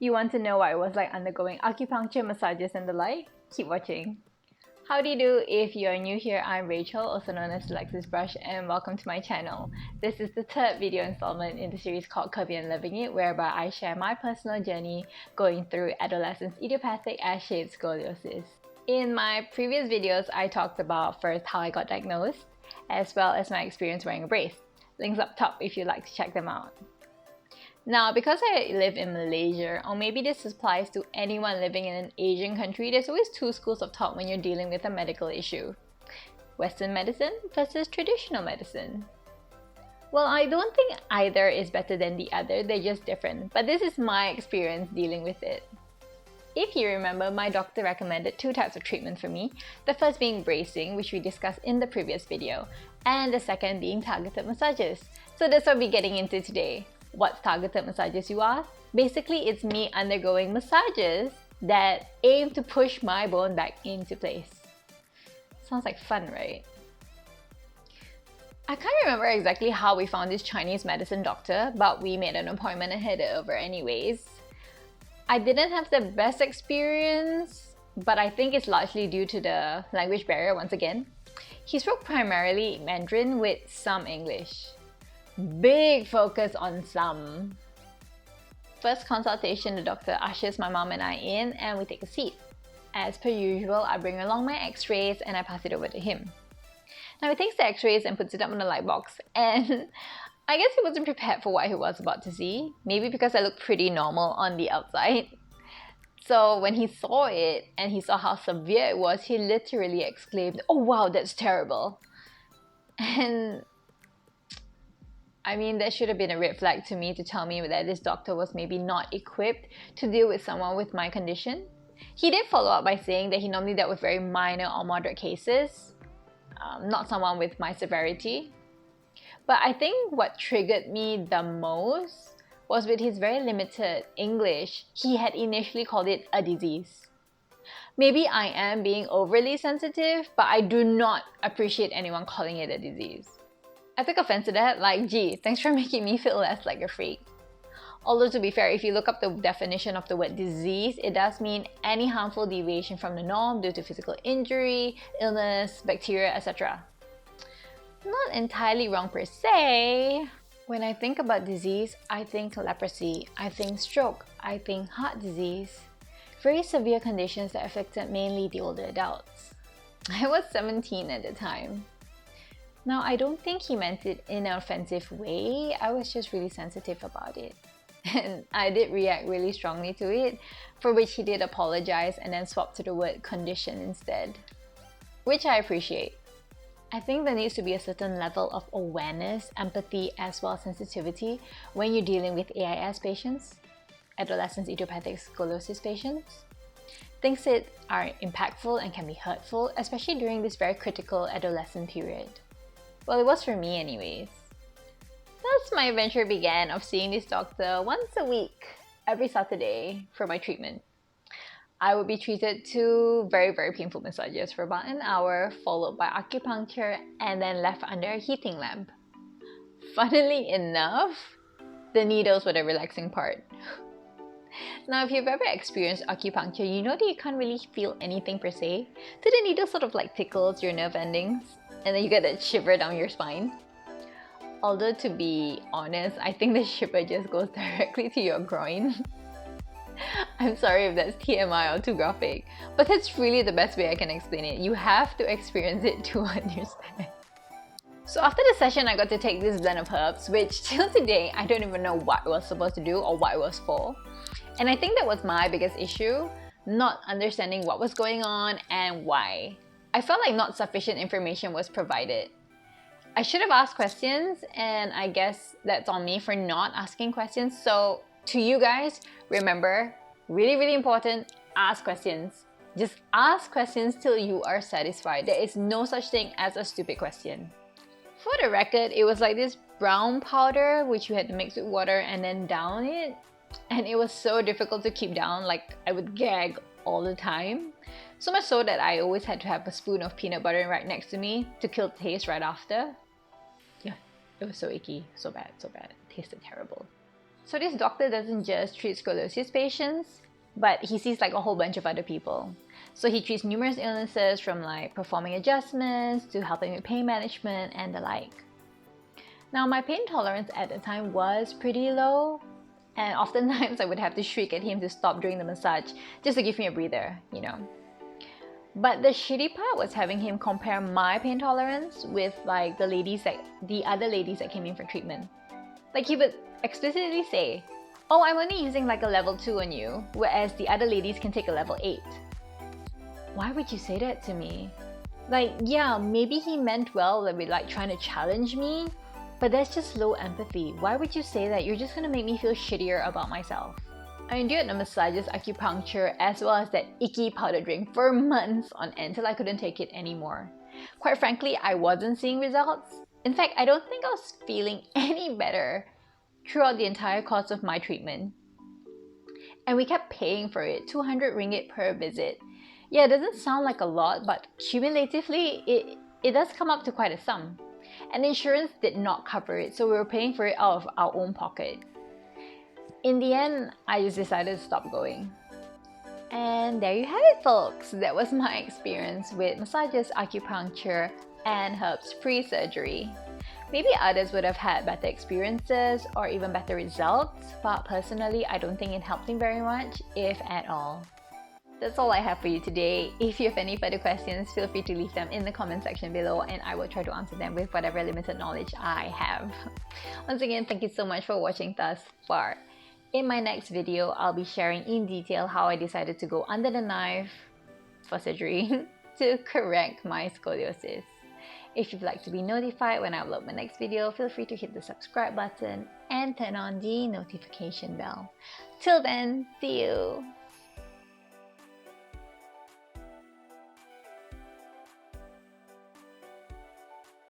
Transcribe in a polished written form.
You want to know what it was like undergoing acupuncture, massages, and the like? Keep watching. Howdy do, if you're new here, I'm Rachel, also known as Alexis Brush, and welcome to my channel. This is the third video installment in the series called Curvy and Living It, whereby I share my personal journey going through adolescence idiopathic as-shaped scoliosis. In my previous videos, I talked about first how I got diagnosed, as well as my experience wearing a brace. Links up top if you'd like to check them out. Now, because I live in Malaysia, or maybe this applies to anyone living in an Asian country, there's always two schools of thought when you're dealing with a medical issue. Western medicine versus traditional medicine. Well, I don't think either is better than the other, they're just different, but this is my experience dealing with it. If you remember, my doctor recommended two types of treatment for me, the first being bracing, which we discussed in the previous video, and the second being targeted massages. So that's what we're getting into today. What's targeted massages, you ask? Basically, it's me undergoing massages that aim to push my bone back into place. Sounds like fun, right? I can't remember exactly how we found this Chinese medicine doctor, but we made an appointment and headed over anyways. I didn't have the best experience, but I think it's largely due to the language barrier once again. He spoke primarily Mandarin with some English. Big focus on some. First consultation, the doctor ushers my mom and I in and we take a seat. As per usual, I bring along my x-rays and I pass it over to him. Now he takes the x-rays and puts it up on the light box, and I guess he wasn't prepared for what he was about to see. Maybe because I look pretty normal on the outside. So when he saw it and he saw how severe it was, he literally exclaimed, "Oh wow, that's terrible." And I mean, that should have been a red flag to me to tell me that this doctor was maybe not equipped to deal with someone with my condition. He did follow up by saying that he normally dealt with very minor or moderate cases, not someone with my severity. But I think what triggered me the most was with his very limited English. He had initially called it a disease. Maybe I am being overly sensitive, but I do not appreciate anyone calling it a disease. I took offense to that, like, gee, thanks for making me feel less like a freak. Although to be fair, if you look up the definition of the word disease, it does mean any harmful deviation from the norm due to physical injury, illness, bacteria, etc. Not entirely wrong per se. When I think about disease, I think leprosy, I think stroke, I think heart disease. Very severe conditions that affected mainly the older adults. I was 17 at the time. Now, I don't think he meant it in an offensive way, I was just really sensitive about it. And I did react really strongly to it, for which he did apologize and then swapped to the word condition instead. Which I appreciate. I think there needs to be a certain level of awareness, empathy, as well as sensitivity when you're dealing with AIS patients, adolescent idiopathic scoliosis patients. Things that are impactful and can be hurtful, especially during this very critical adolescent period. Well, it was for me anyways. Thus, my adventure began of seeing this doctor once a week, every Saturday, for my treatment. I would be treated to very painful massages for about an hour, followed by acupuncture, and then left under a heating lamp. Funnily enough, the needles were the relaxing part. Now, if you've ever experienced acupuncture, you know that you can't really feel anything per se. So the needle sort of like tickles your nerve endings, and then you get that shiver down your spine. Although, to be honest, I think the shiver just goes directly to your groin. I'm sorry if that's TMI or too graphic, but that's really the best way I can explain it. You have to experience it to understand. So after the session, I got to take this blend of herbs, which till today, I don't even know what it was supposed to do or what it was for. And I think that was my biggest issue, not understanding what was going on and why. I felt like not sufficient information was provided. I should have asked questions, and I guess that's on me for not asking questions. So to you guys, remember, really important, ask questions. Just ask questions till you are satisfied. There is no such thing as a stupid question. For the record, it was like this brown powder which you had to mix with water and then down it. And it was so difficult to keep down, like I would gag all the time. So much so that I always had to have a spoon of peanut butter right next to me to kill the taste right after. Yeah, it was so icky, so bad, it tasted terrible. So this doctor doesn't just treat scoliosis patients, but he sees like a whole bunch of other people. So he treats numerous illnesses from like performing adjustments to helping with pain management and the like. Now my pain tolerance at the time was pretty low, and oftentimes I would have to shriek at him to stop during the massage just to give me a breather, you know. But the shitty part was having him compare my pain tolerance with like the other ladies that came in for treatment. Like he would explicitly say, "Oh, I'm only using like a level 2 on you, whereas the other ladies can take a level 8. Why would you say that to me? Like, yeah, maybe he meant well with like trying to challenge me, but that's just low empathy. Why would you say that? You're just gonna make me feel shittier about myself." I endured the massages, acupuncture, as well as that icky powder drink for months on end till I couldn't take it anymore. Quite frankly, I wasn't seeing results. In fact, I don't think I was feeling any better throughout the entire course of my treatment. And we kept paying for it, 200 ringgit per visit. Yeah, it doesn't sound like a lot, but cumulatively, it does come up to quite a sum. And insurance did not cover it, so we were paying for it out of our own pocket. In the end, I just decided to stop going. And there you have it, folks. That was my experience with massages, acupuncture, and herbs pre-surgery. Maybe others would have had better experiences or even better results, but personally, I don't think it helped me very much, if at all. That's all I have for you today. If you have any further questions, feel free to leave them in the comment section below and I will try to answer them with whatever limited knowledge I have. Once again, thank you so much for watching thus far. In my next video, I'll be sharing in detail how I decided to go under the knife for surgery to correct my scoliosis. If you'd like to be notified when I upload my next video, feel free to hit the subscribe button and turn on the notification bell. Till then, see you!